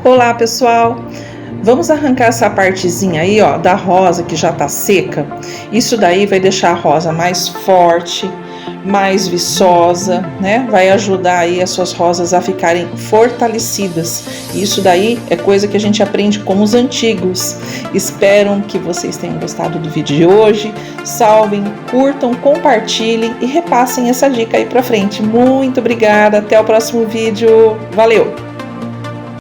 Olá, pessoal! Vamos arrancar essa partezinha aí, ó, da rosa que já tá seca. Isso daí vai deixar a rosa mais forte, mais viçosa, né? Vai ajudar aí as suas rosas a ficarem fortalecidas. Isso daí é coisa que a gente aprende com os antigos. Espero que vocês tenham gostado do vídeo de hoje. Salvem, curtam, compartilhem e repassem essa dica aí pra frente. Muito obrigada, até o próximo vídeo. Valeu!